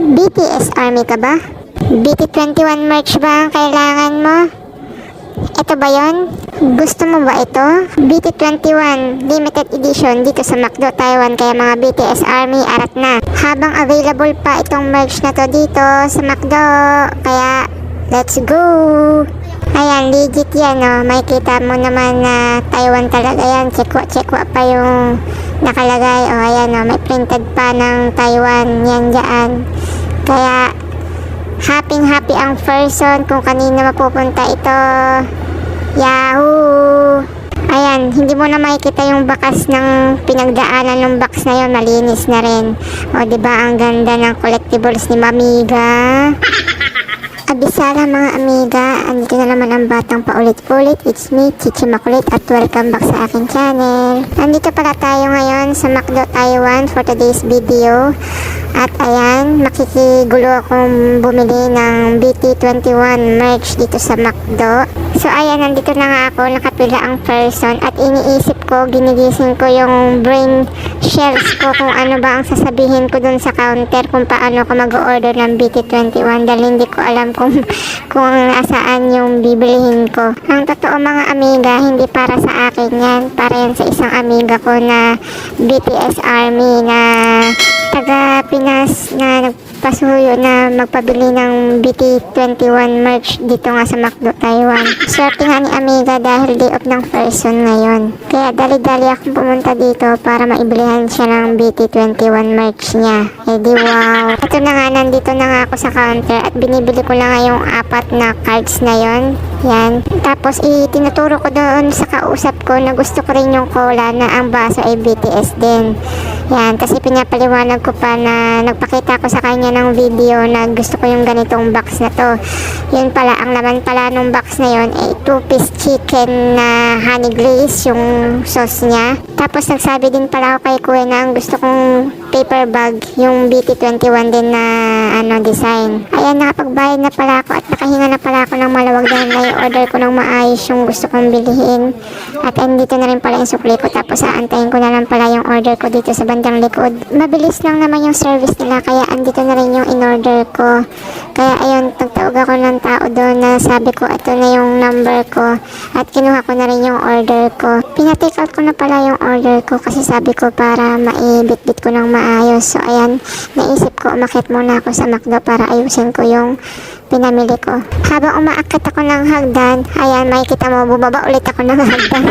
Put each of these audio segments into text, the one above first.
BTS Army ka ba? BT21 merch ba ang kailangan mo? Ito ba yon? Gusto mo ba ito? BT21 limited edition dito sa McDo Taiwan, kaya mga BTS Army arat na. Habang available pa itong merch na to dito sa McDo, kaya let's go! Ayan, legit yan, oh. May kita mo naman na Taiwan talaga yan. Chekwa pa yung nakalagay. Oh, ayan, oh. May printed pa ng Taiwan yan dyan. Kaya happy ang person kung kanina mapupunta ito. Yahoo! Ayan, hindi mo na makikita yung bakas ng pinagdaanan ng box na yun. Malinis na rin. O, diba ang ganda ng collectibles ni Mamiga? Abisala mga amiga, andito na naman ang batang paulit-ulit. It's me, Chichi Makulit, at welcome back sa aking channel. Andito pala tayo ngayon sa McDo Taiwan for today's video. At ayan, makikigulo akong bumili ng BT21 merch dito sa McDo. So ayan, nandito na nga ako, nakapila ang person, at iniisip ko, ginigising ko yung brain shells ko kung ano ba ang sasabihin ko dun sa counter, kung paano ko mag-order ng BT21 dahil hindi ko alam kung nasaan yung bibilihin ko. Ang totoo mga amiga, hindi para sa akin yan, para yan sa isang amiga ko na BTS Army na taga Pinas na nagpasuyo na magpabili ng BT21 merch dito nga sa McDo Taiwan. Swerte nga ni amiga dahil day off ng person ngayon. Kaya dali-dali akong pumunta dito para maibilihan siya ng BT21 merch niya. Eh di wow. Ito na nga, nandito na nga ako sa counter at binibili ko lang nga yung 4 na cards na yon. Yan. Tapos itinuturo ko doon sa kausap ko na gusto ko rin yung cola na ang baso ay BTS din. Yan. Kasi pinapaliwanag ko pa na nagpakita ko sa kanya ng video na gusto ko yung ganitong box na to. Yun pala, ang laman pala nung box na yun ay 2-piece chicken na honey glaze yung sauce niya. Tapos nagsabi din pala ako kay Kuya na ang gusto kong paper bag yung BT21 din na design. Ayan, nakapagbayad na pala ako at nakahinga na pala ako ng maluwag dahil na-order ko ng maayos yung gusto kong bilhin. At andito na rin pala yung sukli ko, tapos aantayin ko na lang pala yung order ko dito sa bandang likod. Mabilis lang naman yung service nila, kaya andito na rin yung in-order ko. Kaya ayun, nagtawag ako ng tao doon na sabi ko ito na yung number ko at kinuha ko na rin yung order ko. Pina-take out ko na pala yung order ko kasi sabi ko para maibit-bit ko ng maayos. So ayan, naisip ko umakit muna ako sa McDo para ayusin ko yung pinamili ko. Habang umaakit ako ng hagdan, ayan, makikita mo, bubaba ulit ako ng hagdan.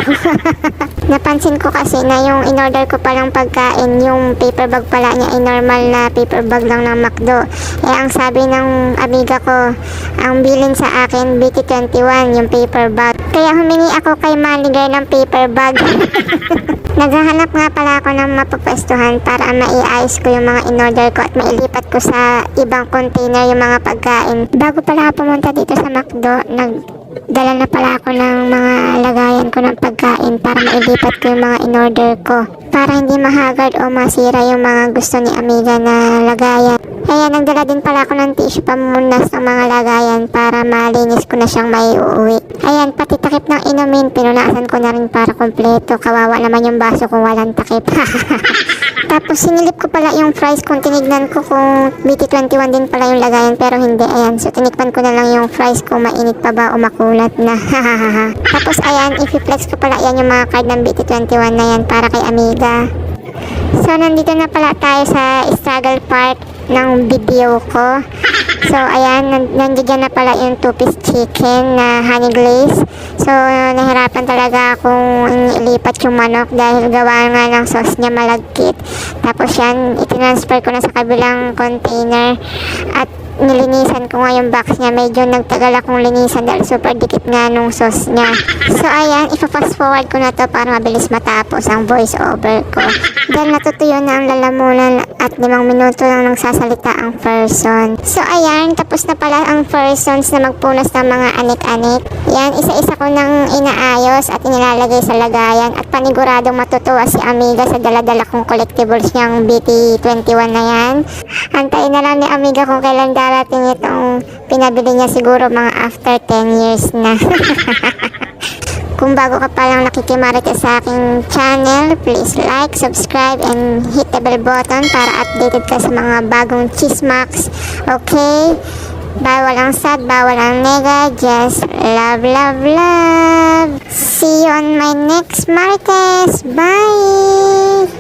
Napansin ko kasi na yung in-order ko palang pagkain, yung paper bag pala niya ay normal na paper bag lang ng McDo. Eh, ang sabi ng amiga ko, ang bilin sa akin, BT21, yung paper bag. Kaya humingi ako kay manager ng paper bag. Naghahanap nga pala ako ng mapapwestuhan para maiayos ko yung mga in-order ko at mailipat ko sa ibang container yung mga pagkain. Bago pala ako pumunta dito sa McDo, nagdala na pala ako ng mga lagayan ko ng pagkain para mailipat ko yung mga in-order ko. Para hindi mahagard o masira yung mga gusto ni amiga na lagayan. Kaya nagdala din pala ako ng tissue pamunas ng mga lagayan para malinis ko na siyang maiuwi. Ayan, pati takip ng inumin, pinunasan ko na rin para kompleto. Kawawa naman yung baso kung walang takip. Tapos sinilip ko pala yung fries kung tinignan ko kung BT21 din pala yung lagayan, pero hindi. Ayan, so tinikman ko na lang yung fries kung mainit pa ba o makulat na. Tapos ayan, i-flex ko pala yan yung mga card ng BT21 na yan para kay amiga. So nandito na pala tayo sa struggle part ng video ko. So ayan, nandiyan na pala yung 2-piece chicken na honey glaze. So nahirapan talaga akong ilipat yung manok dahil gawa nga ng sauce niya malagkit. Tapos yan, itinransfer ko na sa kabilang container at nilinisan ko nga yung box niya. Medyo nagtagal akong linisan dahil super dikit nga nung sauce niya. So ayan, ipa-fast forward ko na to para mabilis matapos ang voice over ko. Dahil natutuyo na ang lalamunan at 5 minuto lang nagsasalita ang person. So ayan, tapos na pala ang persons na magpunas ng mga anik-anik. Yan, isa-isa ko nang inaayos at inilalagay sa lagayan at paniguradong matutuwa si amiga sa daladala kong collectibles niyang BT21 na yan. Antayin na lang ni amiga kung kailan darating itong pinabili niya, siguro mga after 10 years na. Kung bago ka pa lang nakikimarites sa aking channel, please like, subscribe, and hit the bell button para updated ka sa mga bagong chismaks. Okay? Bawal ang sad, bawal ang nega, just love, love, love. See you on my next Marites. Bye!